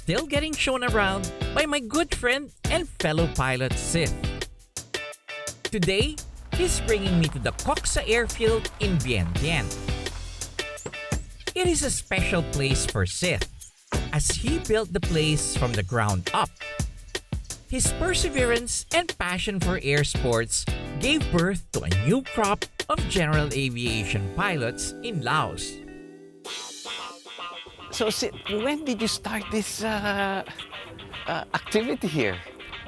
still getting shown around by my good friend and fellow pilot Sith. Today, he's bringing me to the Khoksa Airfield in Vientiane. It is a special place for Sith, as he built the place from the ground up. His perseverance and passion for air sports gave birth to a new crop of general aviation pilots in Laos. So, Sid, when did you start this activity here?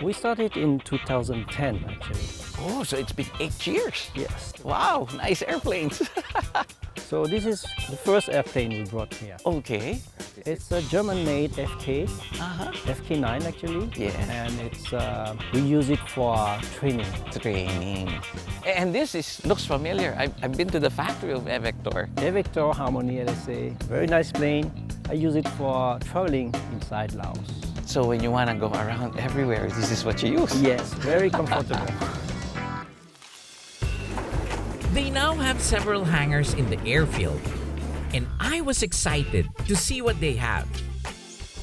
We started in 2010, actually. Oh, so it's been 8 years. Yes. Wow, nice airplanes. So this is the first airplane we brought here. Okay. It's a German-made FK, FK9 actually. Yeah. And it's we use it for training. Training. And this looks familiar. I've been to the factory of Vector. Vector Harmony, let's say. Very nice plane. I use it for traveling inside Laos. So when you want to go around everywhere, this is what you use? Yes, very comfortable. They now have several hangars in the airfield, and I was excited to see what they have.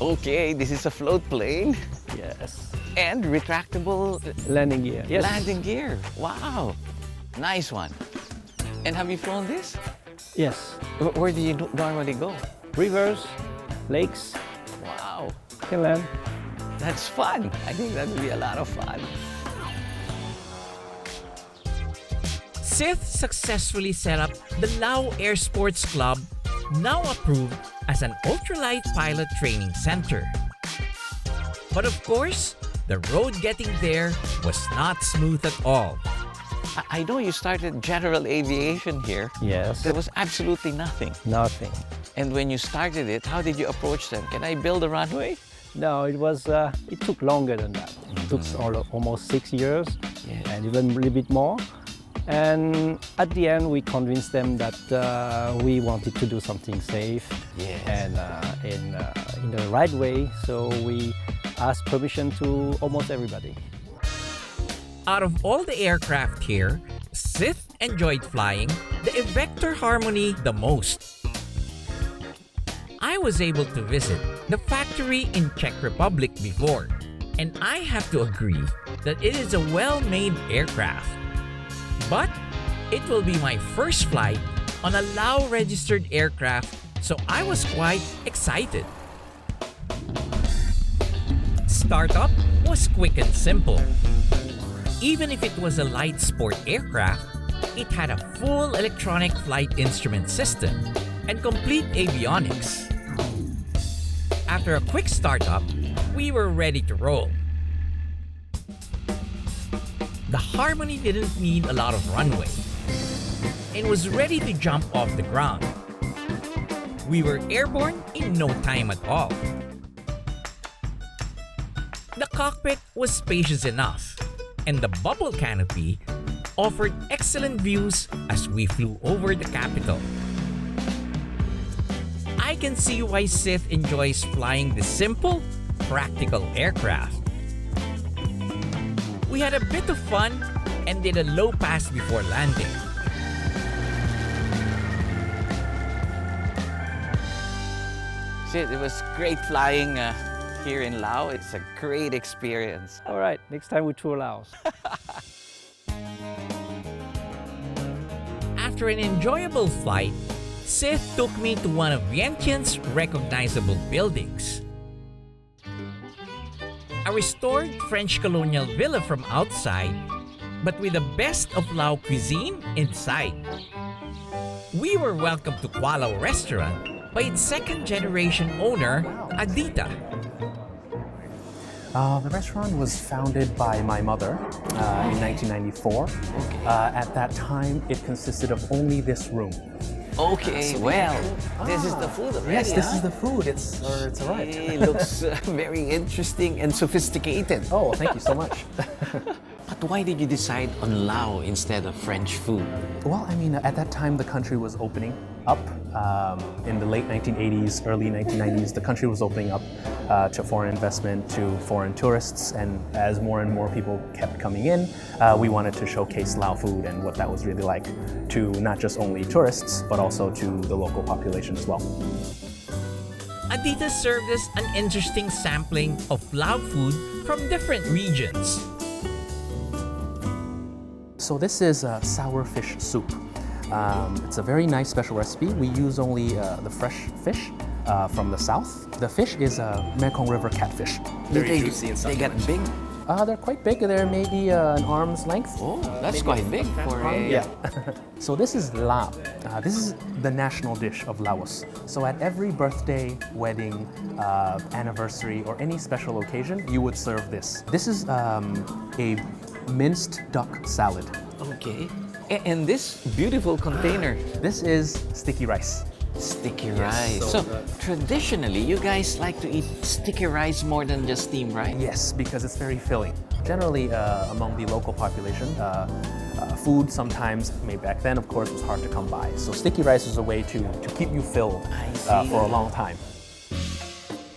Okay, this is a float plane. Yes. And retractable landing gear. Yes. Landing gear. Wow. Nice one. And have you flown this? Yes. Where do you normally go? Rivers, lakes. Wow. Can land. That's fun. I think that would be a lot of fun. Sith successfully set up the Lao Airsports Club, now approved as an ultralight pilot training center. But of course, the road getting there was not smooth at all. I know you started general aviation here. Yes. There was absolutely nothing. Nothing. And when you started it, how did you approach them? Can I build a runway? No, it was. It took longer than that. It took almost 6 years, and even a little bit more. And at the end, we convinced them that we wanted to do something safe and in the right way. So we asked permission to almost everybody. Out of all the aircraft here, Sith enjoyed flying the Vector Harmony the most. I was able to visit the factory in Czech Republic before, and I have to agree that it is a well-made aircraft. But it will be my first flight on a Lao-registered aircraft, so I was quite excited. Startup was quick and simple. Even if it was a light sport aircraft, it had a full electronic flight instrument system and complete avionics. After a quick startup, we were ready to roll. The Harmony didn't need a lot of runway and was ready to jump off the ground. We were airborne in no time at all. The cockpit was spacious enough, and the bubble canopy offered excellent views as we flew over the capital. I can see why Sith enjoys flying this simple, practical aircraft. We had a bit of fun and did a low pass before landing. Sid, it was great flying here in Laos. It's a great experience. All right, next time we tour Laos. After an enjoyable flight, Sith took me to one of Vientiane's recognizable buildings. A restored French colonial villa from outside, but with the best of Lao cuisine inside. We were welcomed to Kuala Restaurant by its second-generation owner, Adita. The restaurant was founded by my mother in 1994. At that time, it consisted of only this room. Okay, well, this is the food already. Yes, this is the food. It's arrived. It looks very interesting and sophisticated. Oh, thank you so much. But why did you decide on Lao instead of French food? Well, I mean, at that time, the country was opening up. In the late 1980s, early 1990s, the country was opening up to foreign investment, to foreign tourists, and as more and more people kept coming in, we wanted to showcase Lao food and what that was really like to not just only tourists, but also to the local population as well. Adita served us an interesting sampling of Lao food from different regions. So this is a sour fish soup. It's a very nice special recipe. We use only the fresh fish from the south. The fish is a Mekong River catfish. Very juicy and They get big. They're quite big. They're maybe an arm's length. Oh, that's quite big for a... Yeah. So this is Lao. This is the national dish of Laos. So at every birthday, wedding, anniversary, or any special occasion, you would serve this. This is a minced duck salad. Okay. And this beautiful container. This is sticky rice. Sticky rice. So traditionally, you guys like to eat sticky rice more than just steamed rice? Yes, because it's very filling. Generally, among the local population, food sometimes, maybe back then, of course, was hard to come by. So sticky rice is a way to keep you filled for a long time.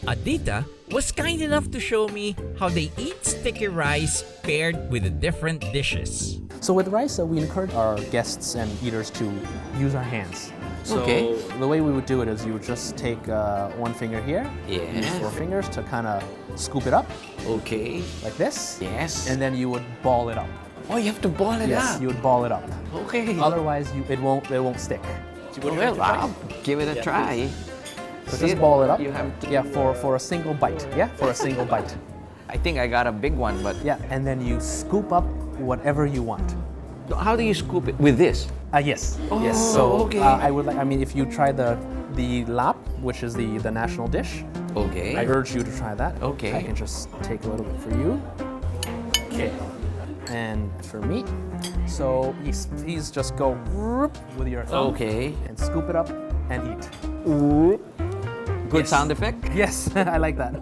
Adita was kind enough to show me how they eat sticky rice paired with the different dishes. So with rice, we encourage our guests and eaters to use our hands. So Okay. the way we would do it is you would just take one finger here, use Yes. 4 fingers to kind of scoop it up Okay. like this, Yes. and then you would ball it up. Oh, you have to boil it Yes, up. you would ball it up. Okay. Otherwise, it won't stick. Well, I'll give it a try. So See, just ball it up. You have to... Yeah, for a single bite. Yeah, for a single bite. I think I got a big one, but Yeah, and then you scoop up whatever you want. how do you scoop it? With this? Yes. Oh, yes. So okay. I mean, if you try the lap, which is the national dish, Okay. I urge you to try that. Okay. I can just take a little bit for you. Okay. And for me, so please just go with your thumb. Okay. And scoop it up and eat. Good Yes. sound effect? Yes, I like that.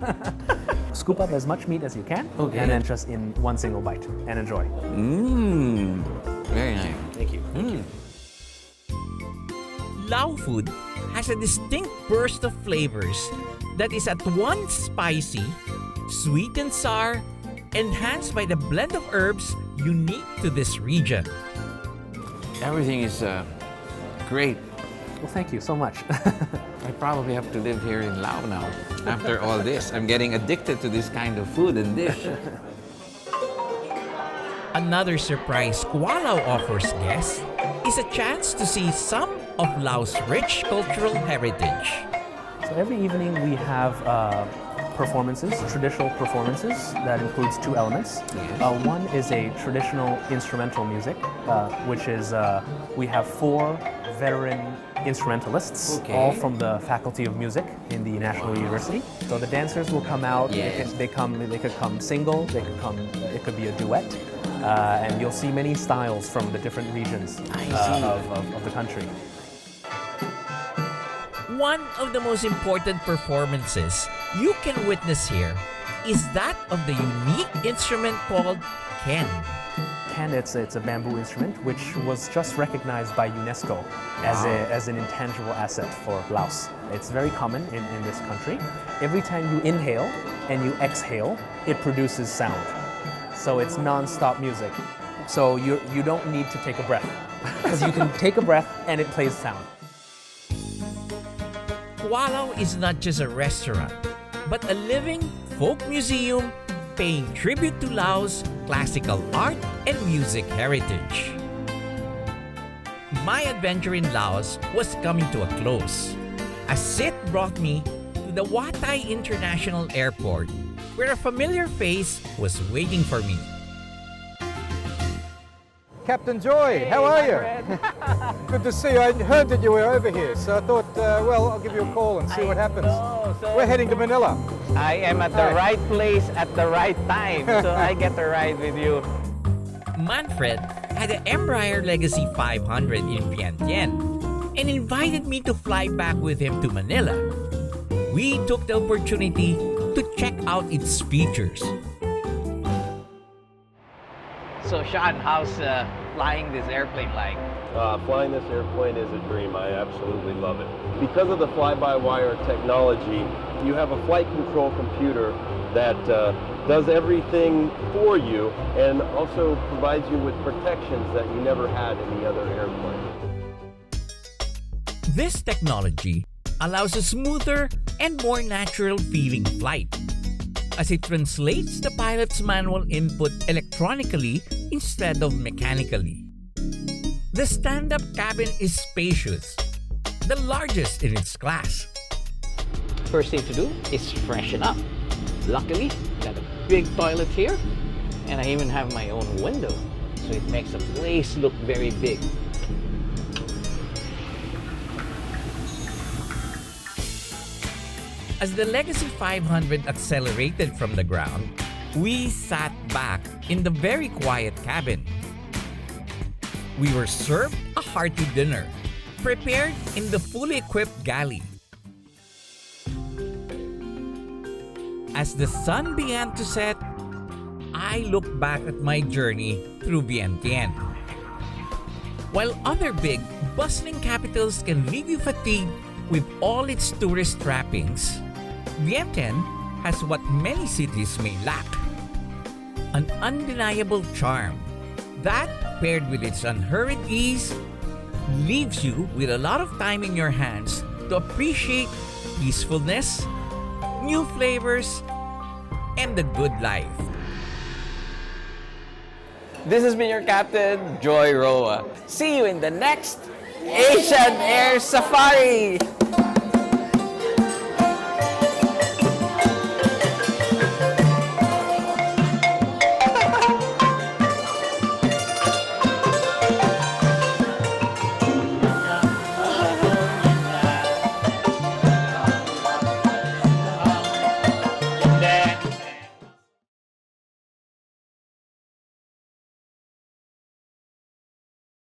Scoop up as much meat as you can, Okay. and then just in one single bite, and enjoy. Mmm. Very nice. Thank you. Lao food has a distinct burst of flavors that is at once spicy, sweet and sour, enhanced by the blend of herbs unique to this region. Everything is great. Well, thank you so much. I probably have to live here in Laos now. After all this, I'm getting addicted to this kind of food and dish. Another surprise Kuala offers guests is a chance to see some of Laos' rich cultural heritage. So every evening we have performances, traditional performances that includes 2 elements. Yes. One is a traditional instrumental music, which is we have 4 veteran instrumentalists, Okay. all from the Faculty of Music in the National University. So the dancers will come out. Yes. They could come single. They could come. It could be a duet. And you'll see many styles from the different regions of the country. One of the most important performances you can witness here is that of the unique instrument called Ken. Ken, it's a bamboo instrument which was just recognized by UNESCO as an intangible asset for Laos. It's very common in this country. Every time you inhale and you exhale, it produces sound. So it's non-stop music. So you don't need to take a breath, because you can take a breath and it plays sound. Kuala is not just a restaurant, but a living folk museum paying tribute to Laos' classical art and music heritage. My adventure in Laos was coming to a close as Sid brought me to the Watai International Airport, where a familiar face was waiting for me. Captain Joy, how are you? Good to see you. I heard that you were over here, so I thought, well, I'll give you a call and see what happens. We're heading to Manila. I am at the right place at the right time, so I get to ride with you. Manfred had an Embraer Legacy 500 in Vientiane and invited me to fly back with him to Manila. We took the opportunity to check out its features. So Sean, how's flying this airplane like? Flying this airplane is a dream. I absolutely love it. Because of the fly-by-wire technology, you have a flight control computer that does everything for you and also provides you with protections that you never had in the other airplane. This technology allows a smoother and more natural feeling flight, as it translates the pilot's manual input electronically instead of mechanically. The stand-up cabin is spacious, the largest in its class. First thing to do is freshen up. Luckily, got a big toilet here, and I even have my own window, so it makes the place look very big. As the Legacy 500 accelerated from the ground, we sat back in the very quiet cabin. We were served a hearty dinner, prepared in the fully equipped galley. As the sun began to set, I looked back at my journey through Vientiane. While other big, bustling capitals can leave you fatigued with all its tourist trappings, Vientiane has what many cities may lack: an undeniable charm that, paired with its unhurried ease, leaves you with a lot of time in your hands to appreciate peacefulness, new flavors, and the good life. This has been your captain, Joy Roa. See you in the next Asian Air Safari!